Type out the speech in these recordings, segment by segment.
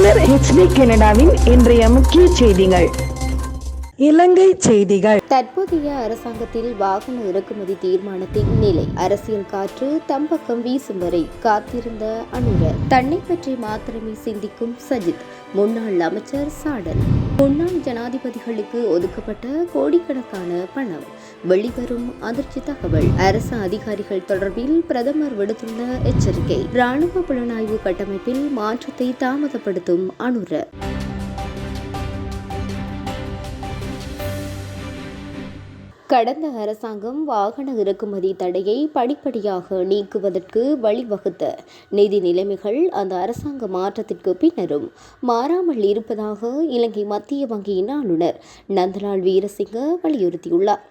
இது HD கனடாவின் இன்றைய முக்கிய செய்திகள். இலங்கை செய்திகள். தற்போதைய அரசாங்கத்தில் வாகன இறக்குமதி தீர்மானத்தின் நிலை. அரசியல் காற்று தம்பக்கம் வீசும் வரை காத்திருந்த அனுர. தன்னை பற்றி மாத்திரமே சிந்திக்கும் சஜித். முன்னாள் அமைச்சர் சாடல். முன்னாள் ஜனாதிபதிகளுக்கு ஒதுக்கப்பட்ட கோடிக்கணக்கான பணம். வெளிவரும் அதிர்ச்சி தகவல். அரசு அதிகாரிகள் தொடர்பில் பிரதமர் விடுத்துள்ள எச்சரிக்கை. ராணுவ புலனாய்வு கட்டமைப்பில் மாற்றத்தை தாமதப்படுத்தும் அனுர. கடந்த அரசாங்கம் வாகன இறக்குமதி தடையை படிப்படியாக நீக்குவதற்கு வழிவகுத்த நிதி நிலைமைகள் அந்த அரசாங்க மாற்றத்திற்கு பின்னரும் மாறாமல் இருப்பதாக இலங்கை மத்திய வங்கியின் ஆளுநர் நந்தலால் வீரசிங்க வலியுறுத்தியுள்ளார்.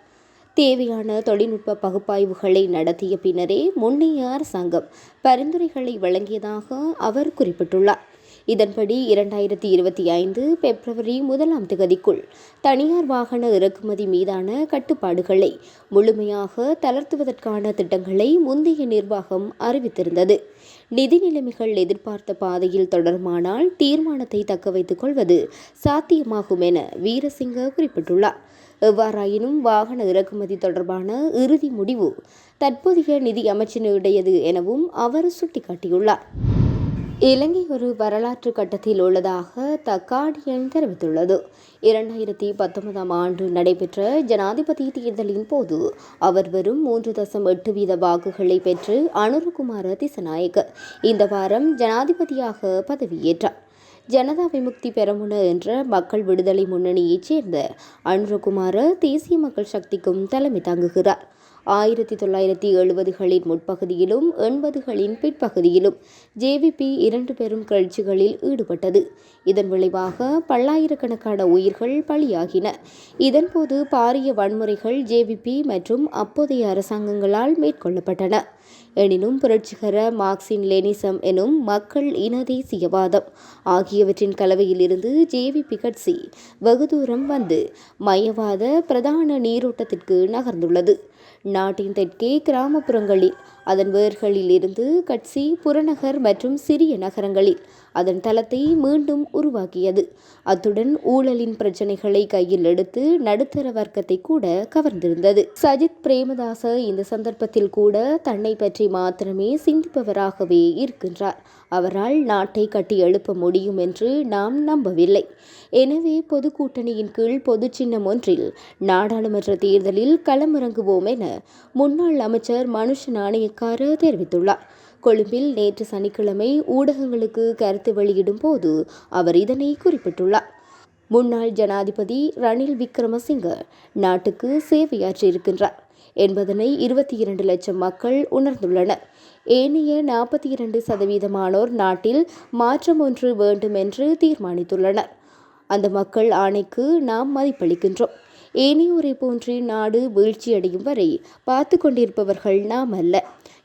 தேவையான தொழில்நுட்ப பகுப்பாய்வுகளை நடத்திய பின்னரே முன்னைய அரசாங்கம் பரிந்துரைகளை வழங்கியதாக அவர் குறிப்பிட்டுள்ளார். இதன்படி 2025 பிப்ரவரி 1ஆம் தேதிக்குள் தனியார் வாகன இறக்குமதி மீதான கட்டுப்பாடுகளை முழுமையாக தளர்த்துவதற்கான திட்டங்களை முந்தைய நிர்வாகம் அறிவித்திருந்தது. நிதி நிலைமைகள் எதிர்பார்த்த பாதையில் தொடருமானால் தீர்மானத்தை தக்க வைத்துக் கொள்வது சாத்தியமாகும் என வீரசிங்க குறிப்பிட்டுள்ளார். எவ்வாறாயினும் வாகன இறக்குமதி தொடர்பான இறுதி முடிவு தற்போதைய நிதி அமைச்சினுடையது எனவும் அவர் சுட்டிக்காட்டியுள்ளார். இலங்கை ஒரு வரலாற்று கட்டத்தில் உள்ளதாக த கார்டியன் தெரிவித்துள்ளது. 2019ஆம் ஆண்டு நடைபெற்ற ஜனாதிபதி தேர்தலின் போது அவர் வெறும் 3.8% வாக்குகளை பெற்று அனுரகுமார திசநாயக்க இந்த வாரம் ஜனாதிபதியாக பதவியேற்றார். ஜனதா விமுக்தி பெரமுன என்ற மக்கள் விடுதலை முன்னணியைச் சேர்ந்த அனுரகுமார தேசிய மக்கள் சக்திக்கும் தலைமை தாங்குகிறார். 1970களின் முற்பகுதியிலும் 80களின் பிற்பகுதியிலும் JVP 2 பெரும் கிளர்ச்சிகளில் ஈடுபட்டது. இதன் விளைவாக பல்லாயிரக்கணக்கான உயிர்கள் பலியாகின. இதன்போது பாரிய வன்முறைகள் JVP மற்றும் அப்போதைய அரசாங்கங்களால் மேற்கொள்ளப்பட்டன. எனினும் புரட்சிகர மார்க்சின் லெனிசம் எனும் மக்கள் இன தேசியவாதம் ஆகியவற்றின் கலவையிலிருந்து JVP கட்சி வெகு தூரம் வந்து மையவாத பிரதான நீரோட்டத்திற்கு நகர்ந்துள்ளது. நாட்டின் தெற்கே கிராமப்புறங்களில் அதன் வேர்களில் இருந்து கட்சி புறநகர் மற்றும் சிறிய நகரங்களில் அதன் தளத்தை மீண்டும் உருவாக்கியது. அத்துடன் ஊழலின் பிரச்சினைகளை கையில் எடுத்து நடுத்தர வர்க்கத்தை கூட கவர்ந்திருந்தது. சஜித் பிரேமதாச இந்த சந்தர்ப்பத்தில் கூட தன்னை பற்றி மாத்திரமே சிந்திப்பவராகவே இருக்கின்றார். அவரால் நாட்டை கட்டி எழுப்ப முடியும் என்று நாம் நம்பவில்லை. எனவே பொது கூட்டணியின் கீழ் பொது சின்னம் ஒன்றில் நாடாளுமன்ற தேர்தலில் களமிறங்குவோம் என முன்னாள் அமைச்சர் மனுஷ நாணயக்கார தெரிவித்துள்ளார். கொழும்பில் நேற்று சனிக்கிழமை ஊடகங்களுக்கு கருத்து வெளியிடும் போது அவர் இதனை குறிப்பிட்டுள்ளார். முன்னாள் ஜனாதிபதி ரணில் விக்ரமசிங்க நாட்டுக்கு சேவையாற்றியிருக்கின்றார் என்பதனை 22 லட்சம் மக்கள் உணர்ந்துள்ளனர். ஏனைய 42% நாட்டில் மாற்றம் ஒன்று வேண்டும் என்று தீர்மானித்துள்ளனர். அந்த மக்கள் ஆணைக்கு நாம் மதிப்பளிக்கின்றோம். ஏனையோரை போன்று நாடு வீழ்ச்சியடையும் வரை பார்த்து கொண்டிருப்பவர்கள் நாம் அல்ல.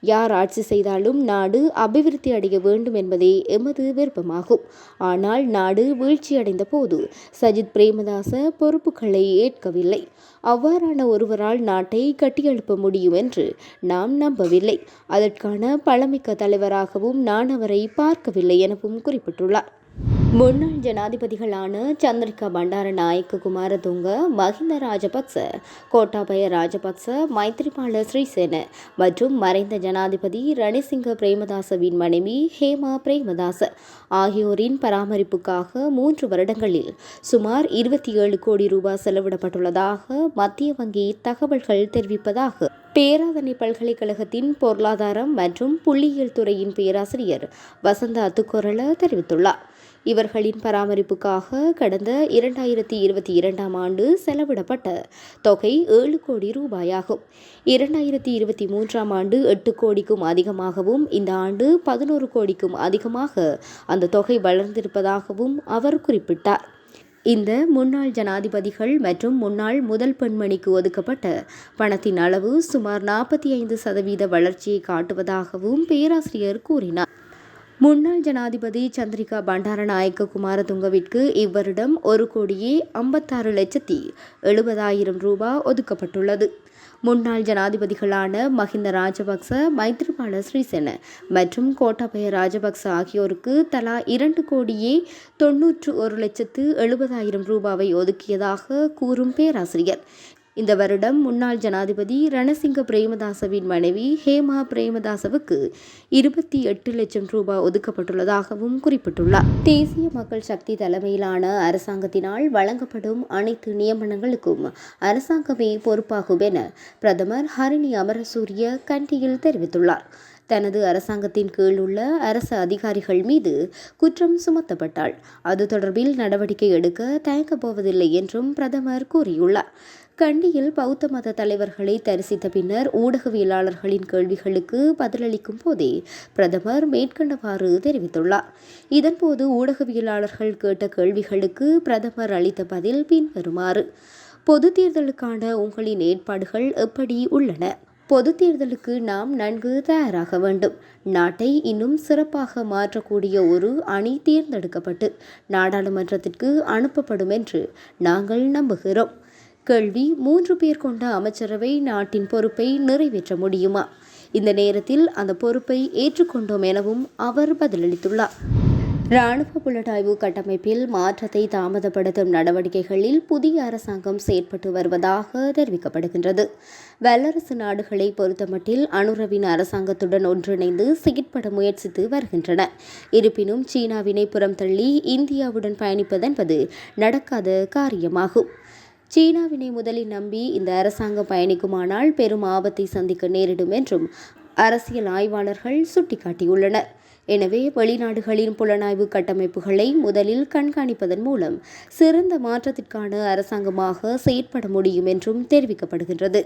யார் ஆட்சி செய்தாலும் நாடு அபிவிருத்தி அடைய வேண்டும் என்பதே எமது விருப்பமாகும். ஆனால் நாடு வீழ்ச்சியடைந்த போது சஜித் பிரேமதாச பொறுப்புகளை ஏற்கவில்லை. அவ்வாறான ஒருவரால் நாட்டை கட்டியெழுப்ப முடியும் என்று நாம் நம்பவில்லை. அதற்கான பழமிக்க தலைவராகவும் நான் அவரை பார்க்கவில்லை எனவும் குறிப்பிட்டுள்ளார். முன்னாள் ஜனாதிபதிகளான சந்திரிகா பண்டாரநாயக்க குமாரதுங்க, மஹிந்த ராஜபக்ச, கோட்டாபய ராஜபக்ச, மைத்ரிபால ஸ்ரீசேன மற்றும் மறைந்த ஜனாதிபதி ரணிசிங்க பிரேமதாசவின் மனைவி ஹேமா பிரேமதாச ஆகியோரின் பராமரிப்புக்காக 3 வருடங்களில் சுமார் 27 கோடி ரூபாய் செலவிடப்பட்டுள்ளதாக மத்திய வங்கி தகவல்கள் தெரிவிப்பதாக பேராதனை பல்கலைக்கழகத்தின் பொருளாதாரம் மற்றும் புள்ளியியல் துறையின் பேராசிரியர் வசந்த அத்துக்கொரள தெரிவித்துள்ளார். இவர்களின் பராமரிப்புக்காக கடந்த 2022ஆம் ஆண்டு செலவிடப்பட்ட தொகை 7 கோடி ரூபாயாகும். 2023ஆம் ஆண்டு 8 கோடிக்கும் அதிகமாகவும் இந்த ஆண்டு 11 கோடிக்கும் அதிகமாக அந்த தொகை வளர்ந்திருப்பதாகவும் அவர் குறிப்பிட்டார். இந்த முன்னாள் ஜனாதிபதிகள் மற்றும் முன்னாள் முதல் பெண்மணிக்கு ஒதுக்கப்பட்ட பணத்தின் அளவு சுமார் 45% வளர்ச்சியை காட்டுவதாகவும் பேராசிரியர் கூறினார். முன்னாள் ஜனாதிபதி சந்திரிகா பண்டாரநாயக்க குமாரதுங்கவிற்கு இவ்வருடம் 1,56,70,70,000 ரூபாய் ஒதுக்கப்பட்டுள்ளது. முன்னாள் ஜனாதிபதிகளான மஹிந்த ராஜபக்ச, மைத்ரிபால சிறிசேன மற்றும் கோட்டாபய ராஜபக்ச ஆகியோருக்கு தலா 2,91,70,000 ரூபாவை ஒதுக்கியதாக கூறும் பேராசிரியர், இந்த வருடம் முன்னாள் ஜனாதிபதி ரணசிங்க பிரேமதாசவின் மனைவி ஹேமா பிரேமதாசவுக்கு 28 லட்சம் ரூபாய் ஒதுக்கப்பட்டுள்ளதாகவும் குறிப்பிட்டுள்ளார். தேசிய மக்கள் சக்தி தலைமையிலான அரசாங்கத்தினால் வழங்கப்படும் அனைத்து நியமனங்களுக்கும் அரசாங்கமே பொறுப்பாகும் என பிரதமர் ஹரிணி அமரசூரிய கண்டியில் தெரிவித்துள்ளார். தனது அரசாங்கத்தின் கீழ் உள்ள அரசு அதிகாரிகள் மீது குற்றம் சுமத்தப்பட்டால் அது தொடர்பில் நடவடிக்கை எடுக்க தயங்கப் போவதில்லை என்றும் பிரதமர் கூறியுள்ளார். கண்டியில் பௌத்த மத தலைவர்களை தரிசித்த பின்னர் ஊடகவியலாளர்களின் கேள்விகளுக்கு பதிலளிக்கும் போதே பிரதமர் மேற்கண்டவாறு தெரிவித்துள்ளார். இதன்போது ஊடகவியலாளர்கள் கேட்ட கேள்விகளுக்கு பிரதமர் அளித்த பதில் பின்வருமாறு: பொது தேர்தலுக்கான உங்களின் ஏற்பாடுகள் எப்படி உள்ளன? பொது தேர்தலுக்கு நாம் நன்கு தயாராக வேண்டும். நாட்டை இன்னும் சிறப்பாக மாற்றக்கூடிய ஒரு அணி தேர்ந்தெடுக்கப்பட்டு நாடாளுமன்றத்திற்கு அனுப்பப்படும் என்று நாங்கள் நம்புகிறோம். கேள்வி: 3 பேர் கொண்ட அமைச்சரவை நாட்டின் பொறுப்பை நிறைவேற்ற முடியுமா? இந்த நேரத்தில் அந்த பொறுப்பை ஏற்றுக்கொண்டோம் எனவும் அவர் பதிலளித்துள்ளார். இராணுவ புலனாய்வு கட்டமைப்பில் மாற்றத்தை தாமதப்படுத்தும் நடவடிக்கைகளில் புதிய அரசாங்கம் செயற்பட்டு வருவதாக தெரிவிக்கப்படுகின்றது. வல்லரசு நாடுகளை பொறுத்தமட்டில் அனுரவின் அரசாங்கத்துடன் ஒன்றிணைந்து செயற்பட முயற்சித்து வருகின்றன. இருப்பினும் சீனாவினை புறம் தள்ளி இந்தியாவுடன் பயணிப்பதென்பது நடக்காத காரியமாகும். சீனாவினை முதலில் நம்பி இந்த அரசாங்கம் பயணிக்குமானால் பெரும் ஆபத்தை சந்திக்க நேரிடும் என்றும் அரசியல் ஆய்வாளர்கள் சுட்டிக்காட்டியுள்ளனர். எனவே வெளிநாடுகளின் புலனாய்வு கட்டமைப்புகளை முதலில் கண்காணிப்பதன் மூலம் சிறந்த மாற்றத்திற்கான அரசாங்கமாக செயற்பட முடியும் என்றும் தெரிவிக்கப்படுகின்றது.